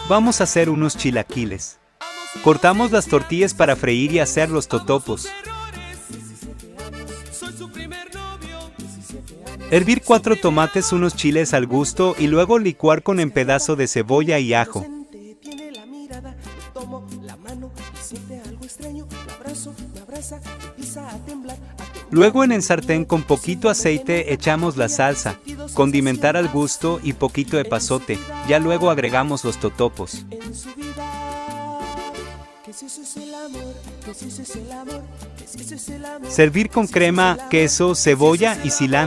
Vamos a hacer unos chilaquiles. Cortamos las tortillas para freír y hacer los totopos. Hervir 4 tomates, unos chiles al gusto y luego licuar con un pedazo de cebolla y ajo. Luego en el sartén con poquito aceite echamos la salsa, condimentar al gusto y poquito de epazote, ya luego agregamos los totopos. Servir con crema, queso, cebolla y cilantro.